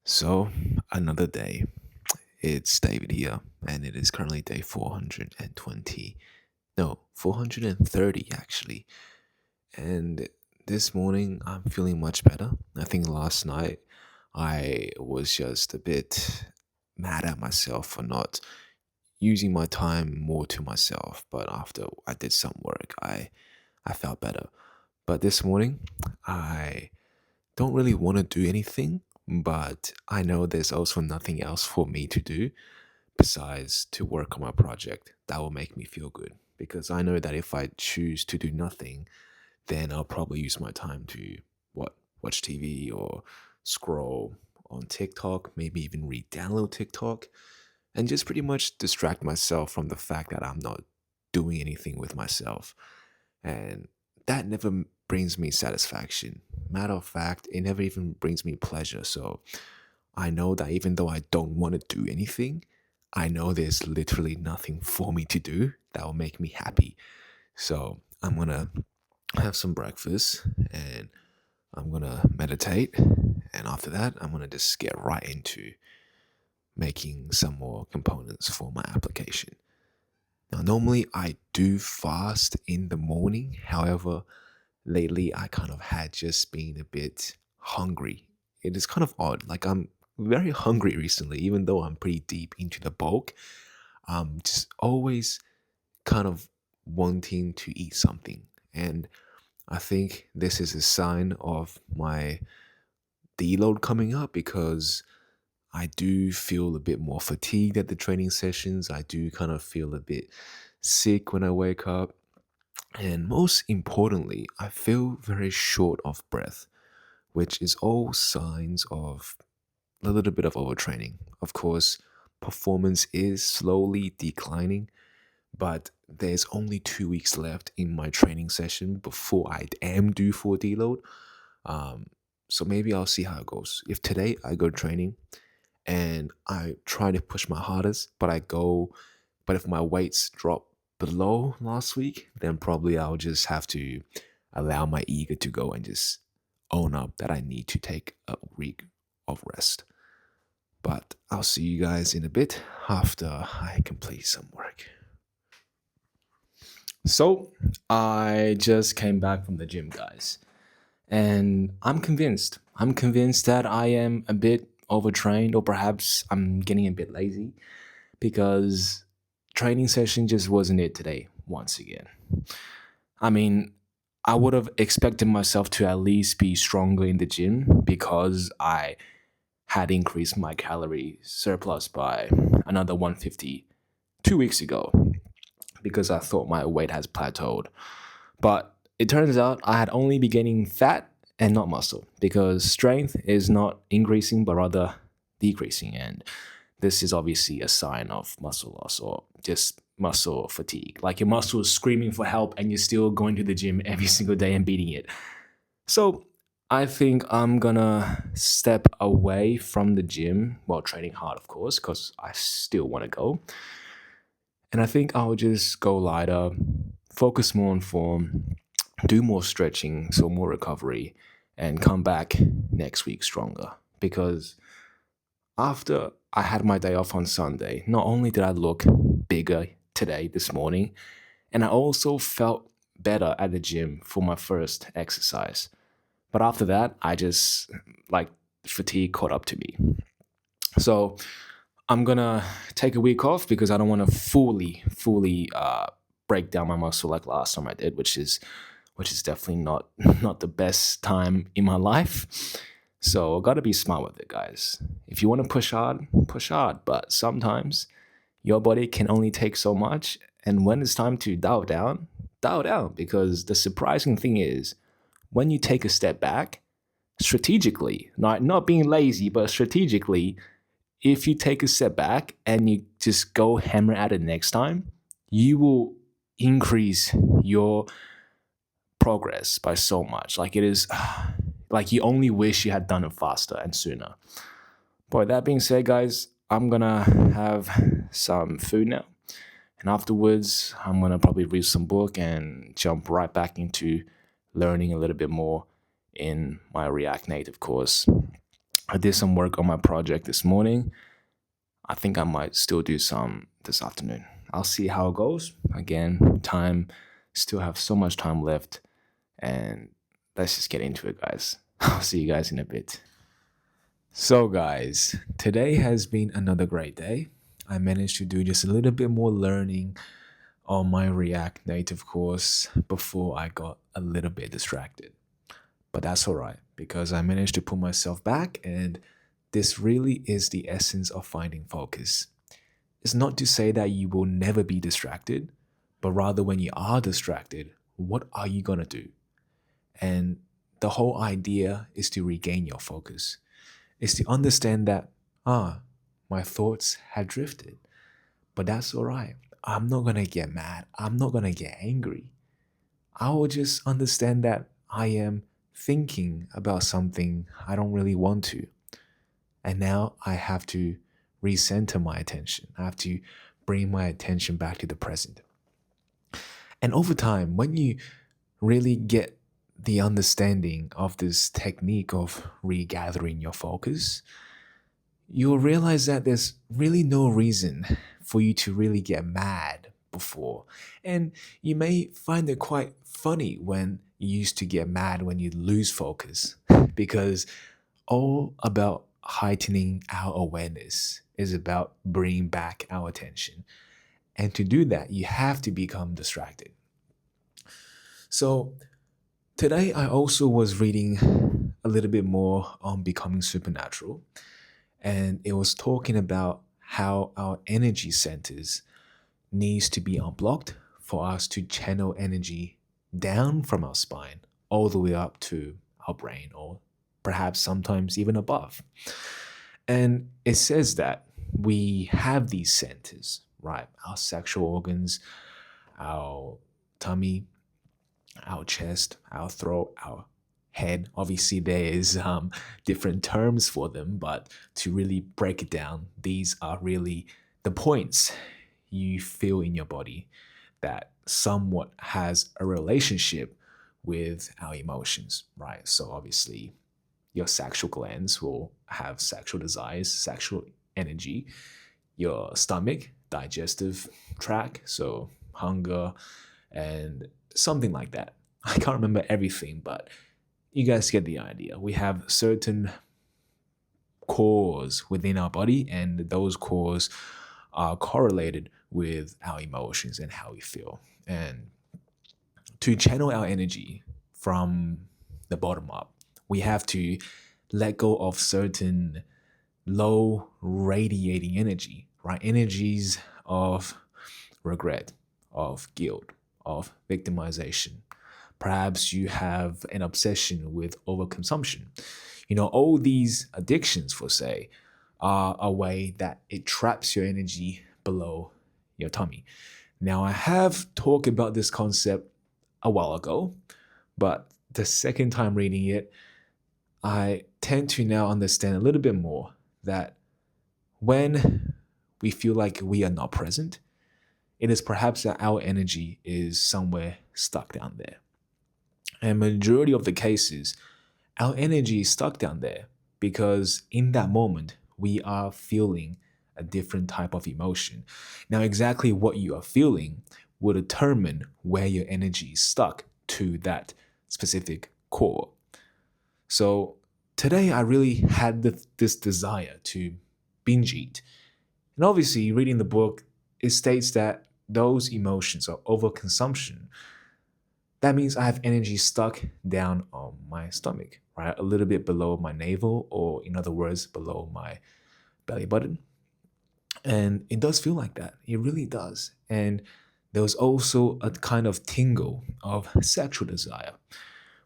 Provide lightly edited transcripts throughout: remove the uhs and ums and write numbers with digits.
So, another day. It's David here, and it is currently day 420. No, 430 actually. And this morning, I'm feeling much better. I think last night I was just a bit mad at myself for not using my time more to myself. But after I did some work, I felt better. But this morning, I don't really want to do anything, but I know there's also nothing else for me to do besides to work on my project that will make me feel good. Because I know that if I choose to do nothing, then I'll probably use my time to watch TV or scroll on TikTok, maybe even re-download TikTok, and just pretty much distract myself from the fact that I'm not doing anything with myself. And that never brings me satisfaction. Matter of fact, it never even brings me pleasure. So I know that even though I don't want to do anything, I know there's literally nothing for me to do that will make me happy. So I'm gonna have some breakfast and I'm gonna meditate. And after that, I'm gonna just get right into making some more components for my application. Now, normally I do fast in the morning. However, lately I kind of had just been a bit hungry. It is kind of odd. Like I'm very hungry recently, even though I'm pretty deep into the bulk. I'm just always kind of wanting to eat something. And I think this is a sign of my deload coming up because I do feel a bit more fatigued at the training sessions. I do kind of feel a bit sick when I wake up. And most importantly, I feel very short of breath, which is all signs of a little bit of overtraining. Of course, performance is slowly declining, but there's only 2 weeks left in my training session before I am due for deload. Um, so maybe I'll see how it goes. If today I go training and I try to push my hardest, but if my weights drop below last week, then probably I'll just have to allow my ego to go and just own up that I need to take a week of rest. But I'll see you guys in a bit after I complete some work. So, I just came back from the gym, guys, and I'm convinced. I'm convinced that I am a bit overtrained, or perhaps I'm getting a bit lazy because training session just wasn't it today, once again. I mean, I would have expected myself to at least be stronger in the gym because I had increased my calorie surplus by another 150 2 weeks ago because I thought my weight has plateaued. But it turns out I had only been gaining fat and not muscle because strength is not increasing but rather decreasing. And this is obviously a sign of muscle loss or just muscle fatigue. Like your muscle is screaming for help and you're still going to the gym every single day and beating it. So I think I'm gonna step away from the gym while training hard, of course, because I still want to go. And I think I'll just go lighter, focus more on form, do more stretching, so more recovery, and come back next week stronger. Because after I had my day off on Sunday, not only did I look bigger today, this morning, and I also felt better at the gym for my first exercise. But after that, I just like fatigue caught up to me. So I'm gonna take a week off because I don't want to fully break down my muscle like last time I did, which is definitely not not the best time in my life. So I gotta be smart with it, guys. If you want to push hard. But sometimes your body can only take so much, and when it's time to dial down. Because the surprising thing is, when you take a step back, strategically, not being lazy, but strategically, if you take a step back and you just go hammer at it next time, you will increase your progress by so much. Like it is like you only wish you had done it faster and sooner. But that being said, guys, I'm gonna have some food now. And afterwards, I'm gonna probably read some book and jump right back into learning a little bit more in my React Native course. I did some work on my project this morning. I think I might still do some this afternoon. I'll see how it goes. Again, time, still have so much time left. And let's just get into it, guys. I'll see you guys in a bit. So, guys, today has been another great day. I managed to do just a little bit more learning on my React Native course before I got a little bit distracted. But that's all right because I managed to pull myself back, and this really is the essence of finding focus. It's not to say that you will never be distracted, but rather when you are distracted, what are you going to do? And the whole idea is to regain your focus, is to understand that, my thoughts had drifted, but that's all right. I'm not going to get mad. I'm not going to get angry. I will just understand that I am thinking about something I don't really want to. And now I have to recenter my attention. I have to bring my attention back to the present. And over time, when you really get the understanding of this technique of regathering your focus, you'll realize that there's really no reason for you to really get mad before. And you may find it quite funny when you used to get mad when you lose focus, because all about heightening our awareness is about bringing back our attention. And to do that, you have to become distracted. So today, I also was reading a little bit more on becoming supernatural, and it was talking about how our energy centers needs to be unblocked for us to channel energy down from our spine all the way up to our brain, or perhaps sometimes even above. And it says that we have these centers, right? Our sexual organs, our tummy, our chest, our throat, our head. Obviously, there is different terms for them, but to really break it down, these are really the points you feel in your body that somewhat has a relationship with our emotions, right? So obviously, your sexual glands will have sexual desires, sexual energy. Your stomach, digestive tract, so hunger, and something like that. I can't remember everything, but you guys get the idea. We have certain cores within our body, and those cores are correlated with our emotions and how we feel. And to channel our energy from the bottom up, we have to let go of certain low radiating energy, right? Energies of regret, of guilt, of victimization. Perhaps you have an obsession with overconsumption. All these addictions, for say, are a way that it traps your energy below your tummy. Now, I have talked about this concept a while ago, but the second time reading it, I tend to now understand a little bit more that when we feel like we are not present, it is perhaps that our energy is somewhere stuck down there. And majority of the cases, our energy is stuck down there because in that moment, we are feeling a different type of emotion. Now, exactly what you are feeling will determine where your energy is stuck to that specific core. So today, I really had this desire to binge eat. And obviously, reading the book, it states that those emotions or overconsumption, that means I have energy stuck down on my stomach, right? A little bit below my navel, or in other words, below my belly button. And it does feel like that. It really does. And there was also a kind of tingle of sexual desire,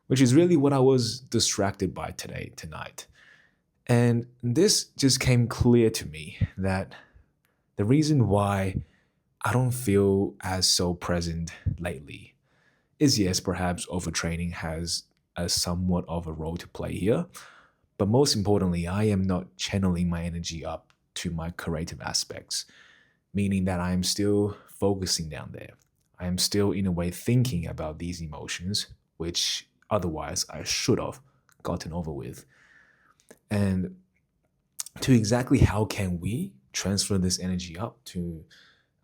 which is really what I was distracted by tonight. And this just came clear to me that the reason why I don't feel as so present lately is, yes, perhaps overtraining has a somewhat of a role to play here. But most importantly, I am not channeling my energy up to my creative aspects, meaning that I am still focusing down there. I am still, in a way, thinking about these emotions, which otherwise I should have gotten over with. And to exactly how can we transfer this energy up to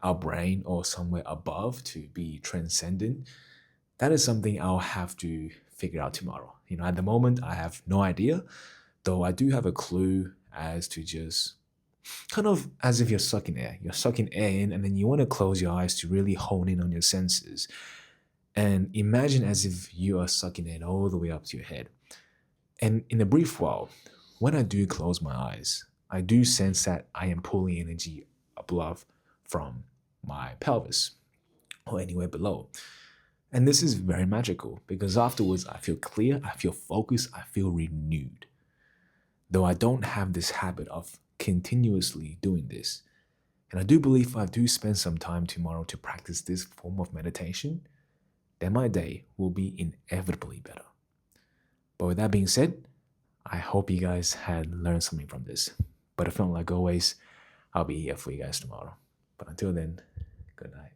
our brain or somewhere above to be transcendent, that is something I'll have to figure out tomorrow. At the moment, I have no idea, though I do have a clue as to just kind of as if you're sucking air. You're sucking air in, and then you want to close your eyes to really hone in on your senses. And imagine as if you are sucking it all the way up to your head. And in a brief while, when I do close my eyes, I do sense that I am pulling energy above from my pelvis or anywhere below. And this is very magical because afterwards I feel clear, I feel focused, I feel renewed. Though I don't have this habit of continuously doing this. And I do believe if I do spend some time tomorrow to practice this form of meditation, then my day will be inevitably better. But with that being said, I hope you guys had learned something from this. But if not, like always, I'll be here for you guys tomorrow. But until then, good night.